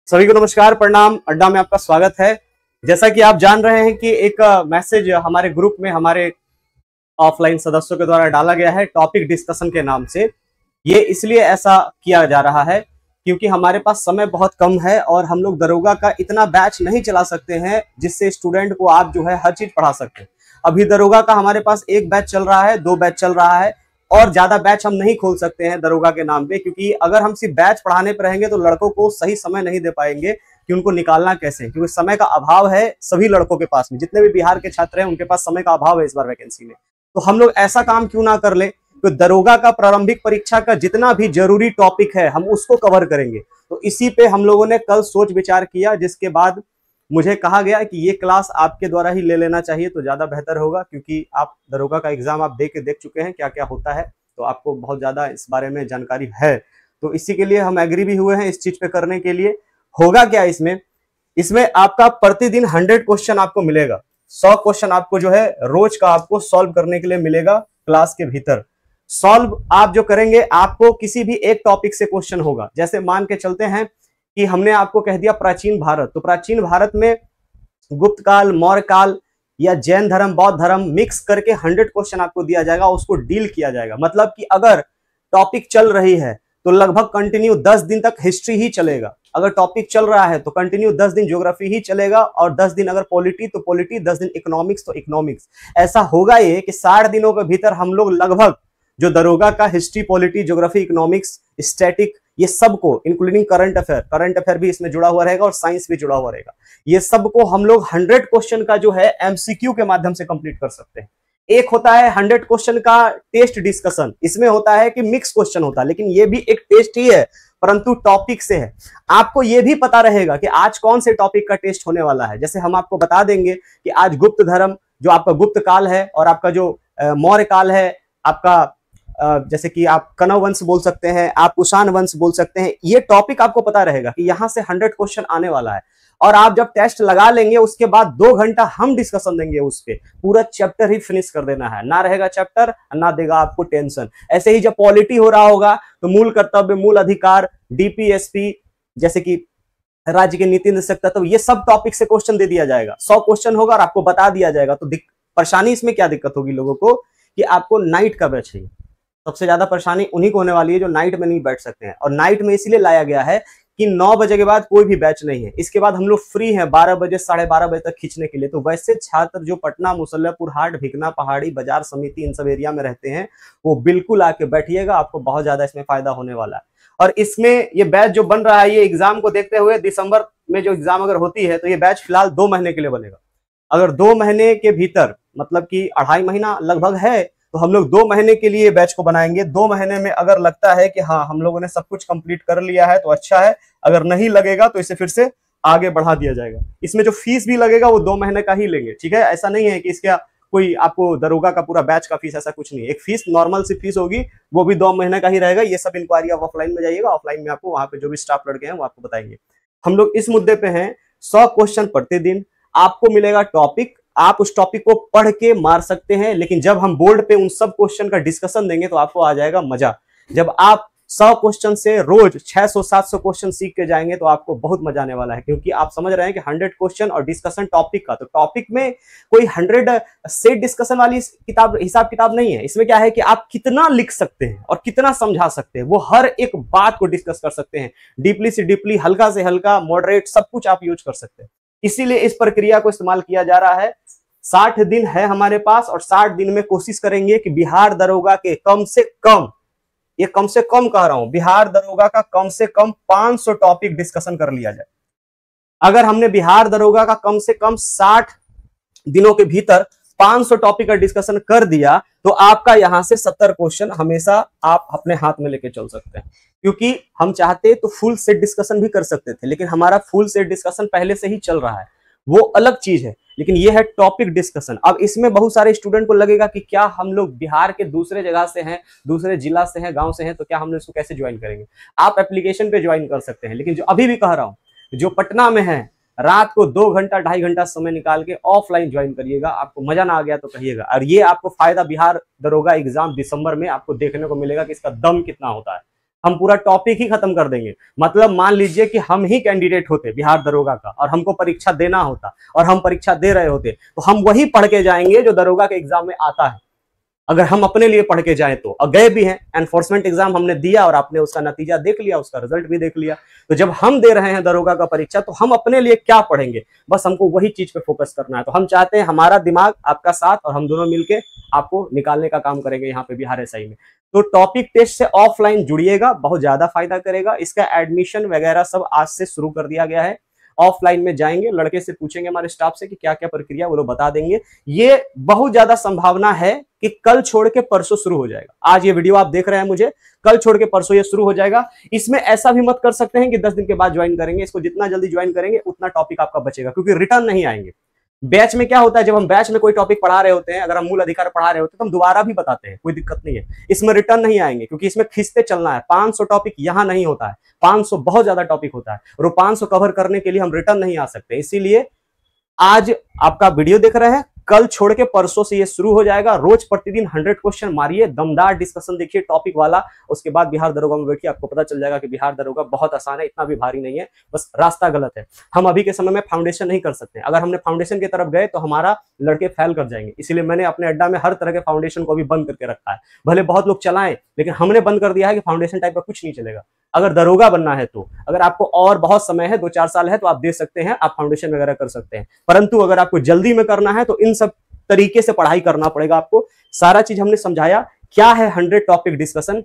सभी को नमस्कार, प्रणाम। अड्डा में आपका स्वागत है। जैसा कि आप जान रहे हैं कि एक मैसेज हमारे ग्रुप में हमारे ऑफलाइन सदस्यों के द्वारा डाला गया है टॉपिक डिस्कशन के नाम से। ये इसलिए ऐसा किया जा रहा है क्योंकि हमारे पास समय बहुत कम है और हम लोग दरोगा का इतना बैच नहीं चला सकते हैं जिससे स्टूडेंट को आप जो है हर चीज पढ़ा सकते हैं। अभी दरोगा का हमारे पास एक बैच चल रहा है, 2 बैच चल रहा है और ज्यादा बैच हम नहीं खोल सकते हैं दरोगा के नाम पे, क्योंकि अगर हम सिर्फ बैच पढ़ाने पर रहेंगे तो लड़कों को सही समय नहीं दे पाएंगे कि उनको निकालना कैसे, क्योंकि समय का अभाव है सभी लड़कों के पास में। जितने भी बिहार के छात्र हैं उनके पास समय का अभाव है इस बार वैकेंसी में। तो हम लोग ऐसा काम क्यों ना कर ले, तो दरोगा का प्रारंभिक परीक्षा का जितना भी जरूरी टॉपिक है हम उसको कवर करेंगे। तो इसी पे हम लोगों ने कल सोच विचार किया, जिसके बाद मुझे कहा गया कि ये क्लास आपके द्वारा ही ले लेना चाहिए तो ज्यादा बेहतर होगा, क्योंकि आप दरोगा का एग्जाम आप देख चुके हैं क्या क्या होता है, तो आपको बहुत ज्यादा इस बारे में जानकारी है। तो इसी के लिए हम एग्री भी हुए हैं इस चीज पे करने के लिए। होगा क्या इसमें आपका प्रतिदिन 100 क्वेश्चन आपको मिलेगा। 100 क्वेश्चन आपको जो है रोज का आपको सॉल्व करने के लिए मिलेगा क्लास के भीतर। सॉल्व आप जो करेंगे, आपको किसी भी एक टॉपिक से क्वेश्चन होगा। जैसे मान के चलते हैं कि हमने आपको कह दिया प्राचीन भारत, तो प्राचीन भारत में गुप्त काल, मौर्य काल या जैन धर्म, बौद्ध धर्म मिक्स करके 100 क्वेश्चन आपको दिया जाएगा, उसको डील किया जाएगा। मतलब कि अगर टॉपिक चल रही है तो लगभग कंटिन्यू 10 दिन तक हिस्ट्री ही चलेगा। अगर टॉपिक चल रहा है तो कंटिन्यू 10 दिन ज्योग्राफी ही चलेगा, और 10 दिन अगर पॉलिटी तो पॉलिटी, 10 दिन इकोनॉमिक्स तो इकोनॉमिक्स। ऐसा होगा ये कि 60 दिनों के भीतर हम लोग लगभग जो दरोगा का history, polity, geography, economics, static, ये सबको इंक्लूडिंग करंट अफेयर भी इसमें जुड़ा हुआ रहेगा और साइंस भी जुड़ा हुआ रहेगा। ये सबको हम लोग 100 क्वेश्चन का जो है एमसीक्यू के माध्यम से कंप्लीट कर सकते हैं। एक होता है 100 क्वेश्चन का टेस्ट डिस्कशन, इसमें होता है कि मिक्स क्वेश्चन होता है, लेकिन ये भी एक टेस्ट ही है परंतु टॉपिक से है। आपको ये भी पता रहेगा कि आज कौन से टॉपिक का टेस्ट होने वाला है। जैसे हम आपको बता देंगे कि आज गुप्त धर्म, जो आपका गुप्त काल है, और आपका जो मौर्य काल है, आपका जैसे कि आप कनव वंश बोल सकते हैं, आप कुषाण वंश बोल सकते हैं। ये टॉपिक आपको पता रहेगा कि यहां से 100 क्वेश्चन आने वाला है। और आप जब टेस्ट लगा लेंगे उसके बाद 2 घंटा हम डिस्कशन देंगे, उस पे पूरा चैप्टर ही फिनिश कर देना है। ना रहेगा चैप्टर, ना देगा आपको टेंशन। ऐसे ही जब पॉलिटी हो रहा होगा तो मूल कर्तव्य, मूल अधिकार, डीपीएसपी, जैसे कि राज्य के नीति निर्देशक तत्व, ये सब टॉपिक से क्वेश्चन दे दिया जाएगा। 100 क्वेश्चन होगा और आपको बता दिया जाएगा। तो परेशानी इसमें क्या दिक्कत होगी लोगों को कि आपको नाइट का बैच चाहिए। सबसे ज्यादा परेशानी उन्हीं को होने वाली है जो नाइट में नहीं बैठ सकते हैं। और नाइट में इसलिए लाया गया है कि 9 बजे के बाद कोई भी बैच नहीं है। इसके बाद हम लोग फ्री हैं 12 बजे, 12:30 बजे तक खींचने के लिए। तो वैसे छात्र जो पटना, मुसल्लपुर हाट, भिकना, पहाड़ी, बाजार समिति, इन सब एरिया में रहते हैं, वो बिल्कुल आके बैठिएगा, आपको बहुत ज्यादा इसमें फायदा होने वाला है। और इसमें ये बैच जो बन रहा है, ये एग्जाम को देखते हुए दिसंबर में जो एग्जाम अगर होती है तो ये बैच फिलहाल 2 महीने के लिए बनेगा। अगर 2 महीने के भीतर, मतलब कि 2.5 महीना लगभग है, तो हम लोग 2 महीने के लिए बैच को बनाएंगे। 2 महीने में अगर लगता है कि हाँ हम लोगों ने सब कुछ कंप्लीट कर लिया है तो अच्छा है, अगर नहीं लगेगा तो इसे फिर से आगे बढ़ा दिया जाएगा। इसमें जो फीस भी लगेगा वो 2 महीने का ही लेंगे, ठीक है। ऐसा नहीं है कि इसका कोई आपको दरोगा का पूरा बैच का फीस, ऐसा कुछ नहीं है। एक फीस नॉर्मल सी फीस होगी, वो भी 2 महीने का ही रहेगा। ये सब इंक्वायरी आप ऑफलाइन में जाइएगा, ऑफलाइन में आपको वहां पे जो भी स्टाफ लड़के हैं वो आपको बताएंगे। हम लोग इस मुद्दे पे हैं 100 क्वेश्चन प्रतिदिन, आपको मिलेगा टॉपिक, आप उस टॉपिक को पढ़ के मार सकते हैं। लेकिन जब हम बोर्ड पे उन सब क्वेश्चन का डिस्कशन देंगे तो आपको आ जाएगा मजा। जब आप 100 क्वेश्चन से रोज 600-700 क्वेश्चन सीख के जाएंगे तो आपको बहुत मजा आने वाला है, क्योंकि आप समझ रहे हैं कि 100 क्वेश्चन और डिस्कशन टॉपिक का। तो टॉपिक में कोई 100 सेट डिस्कशन वाली हिसाब किताब नहीं है। इसमें क्या है कि आप कितना लिख सकते हैं और कितना समझा सकते हैं, वो हर एक बात को डिस्कस कर सकते हैं। डीपली से डीपली, हल्का से हल्का, मॉडरेट, सब कुछ आप यूज कर सकते हैं। इसीलिए इस प्रक्रिया को इस्तेमाल किया जा रहा है। 60 दिन है हमारे पास और 60 दिन में कोशिश करेंगे कि बिहार दरोगा के कम से कम, ये कम से कम कह रहा हूं, बिहार दरोगा का कम से कम 500 टॉपिक डिस्कशन कर लिया जाए। अगर हमने बिहार दरोगा का कम से कम 60 दिनों के भीतर 500 टॉपिक का डिस्कशन कर दिया तो आपका यहां से 70 क्वेश्चन हमेशा आप अपने हाथ में लेके चल सकते हैं। क्योंकि हम चाहते तो फुल सेट डिस्कशन भी कर सकते थे, लेकिन हमारा फुल सेट डिस्कशन पहले से ही चल रहा है, वो अलग चीज है। लेकिन ये है टॉपिक डिस्कशन। अब इसमें बहुत सारे स्टूडेंट को लगेगा कि क्या हम लोग बिहार के दूसरे जगह से हैं, दूसरे जिला से हैं, गांव से हैं, तो क्या हम लोग इसको कैसे ज्वाइन करेंगे। आप एप्लीकेशन पे ज्वाइन कर सकते हैं। लेकिन जो अभी भी कह रहा हूं, जो पटना में है, रात को 2 घंटा 2.5 घंटा समय निकाल के ऑफलाइन ज्वाइन करिएगा। आपको मजा ना आ गया तो कहिएगा। और ये आपको फायदा बिहार दरोगा एग्जाम दिसंबर में आपको देखने को मिलेगा कि इसका दम कितना होता है। हम पूरा टॉपिक ही खत्म कर देंगे। मतलब मान लीजिए कि हम ही कैंडिडेट होते बिहार दरोगा का और हमको परीक्षा देना होता और हम परीक्षा दे रहे होते, तो हम वही पढ़ के जाएंगे जो दरोगा के एग्जाम में आता है, अगर हम अपने लिए पढ़ के जाएं तो। और गए भी हैं, एनफोर्समेंट एग्जाम हमने दिया और आपने उसका नतीजा देख लिया, उसका रिजल्ट भी देख लिया। तो जब हम दे रहे हैं दरोगा का परीक्षा तो हम अपने लिए क्या पढ़ेंगे, बस हमको वही चीज पे फोकस करना है। तो हम चाहते हैं हमारा दिमाग आपका साथ और हम दोनों मिलके आपको निकालने का काम करेंगे यहाँ पे बिहार एसआई में। तो टॉपिक टेस्ट से ऑफलाइन जुड़िएगा, बहुत ज्यादा फायदा करेगा। इसका एडमिशन वगैरह सब आज से शुरू कर दिया गया है। ऑफलाइन में जाएंगे, लड़के से पूछेंगे हमारे स्टाफ से कि क्या क्या प्रक्रिया, वो लोग बता देंगे। ये बहुत ज्यादा संभावना है कि कल छोड़ के परसों शुरू हो जाएगा। आज ये वीडियो आप देख रहे हैं मुझे, कल छोड़ के परसों ये शुरू हो जाएगा। इसमें ऐसा भी मत कर सकते हैं कि 10 दिन के बाद ज्वाइन करेंगे, इसको जितना जल्दी ज्वाइन करेंगे उतना टॉपिक आपका बचेगा, क्योंकि रिटर्न नहीं आएंगे। बैच में क्या होता है, जब हम बैच में कोई टॉपिक पढ़ा रहे होते हैं, अगर हम मूल अधिकार पढ़ा रहे होते हैं तो हम दोबारा भी बताते हैं, कोई दिक्कत नहीं है। इसमें रिटर्न नहीं आएंगे क्योंकि इसमें खींचते चलना है। 500 टॉपिक यहां नहीं होता है, 500 बहुत ज्यादा टॉपिक होता है और 500 कवर करने के लिए हम रिटर्न नहीं आ सकते। इसीलिए आज आपका वीडियो देख रहे हैं, कल छोड़ के परसों से ये शुरू हो जाएगा। रोज प्रतिदिन 100 क्वेश्चन मारिए, दमदार डिस्कशन देखिए टॉपिक वाला। उसके बाद बिहार दरोगा में बैठिए, आपको पता चल जाएगा कि बिहार दरोगा बहुत आसान है, इतना भी भारी नहीं है, बस रास्ता गलत है। हम अभी के समय में फाउंडेशन नहीं कर सकते, अगर हमने फाउंडेशन की तरफ गए तो हमारा लड़के फेल कर जाएंगे। इसलिए मैंने अपने अड्डा में हर तरह के फाउंडेशन को भी बंद करके रखा है। भले बहुत लोग चलाएं, लेकिन हमने बंद कर दिया है कि फाउंडेशन टाइप का कुछ नहीं चलेगा। अगर दरोगा बनना है तो, अगर आपको और बहुत समय है, 2-4 साल है, तो आप दे सकते हैं, आप फाउंडेशन वगैरह कर सकते हैं। परंतु अगर आपको जल्दी में करना है तो इन सब तरीके से पढ़ाई करना पड़ेगा आपको। सारा चीज हमने समझाया। क्या है 100 टॉपिक डिस्कशन,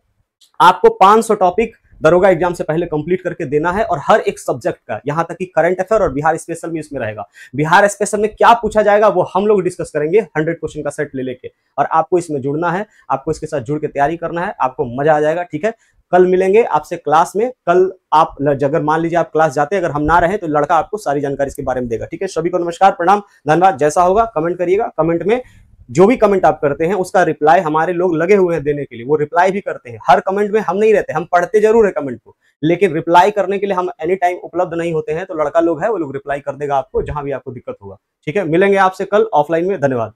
आपको 500 टॉपिक दरोगा एग्जाम से पहले कंप्लीट करके देना है, और हर एक सब्जेक्ट का, यहां तक कि करंट अफेयर और बिहार स्पेशल भी इसमें रहेगा। बिहार स्पेशल में क्या पूछा जाएगा वो हम लोग डिस्कस करेंगे 100 क्वेश्चन का सेट ले लेके, और आपको इसमें जुड़ना है, आपको इसके साथ जुड़ के तैयारी करना है, आपको मजा आ जाएगा। ठीक है, कल मिलेंगे आपसे क्लास में। कल आप अगर मान लीजिए आप क्लास जाते हैं, अगर हम ना रहे तो लड़का आपको सारी जानकारी इसके बारे में देगा। ठीक है, सभी को नमस्कार, प्रणाम, धन्यवाद। जैसा होगा कमेंट करिएगा, कमेंट में जो भी कमेंट आप करते हैं उसका रिप्लाई हमारे लोग लगे हुए हैं देने के लिए, वो रिप्लाई भी करते हैं। हर कमेंट में हम नहीं रहते, हम पढ़ते जरूर है कमेंट को, लेकिन रिप्लाई करने के लिए हम एनी टाइम उपलब्ध नहीं होते हैं। तो लड़का लोग है, वो लोग रिप्लाई कर देगा आपको जहां भी आपको दिक्कत होगा। ठीक है, मिलेंगे आपसे कल ऑफलाइन में। धन्यवाद।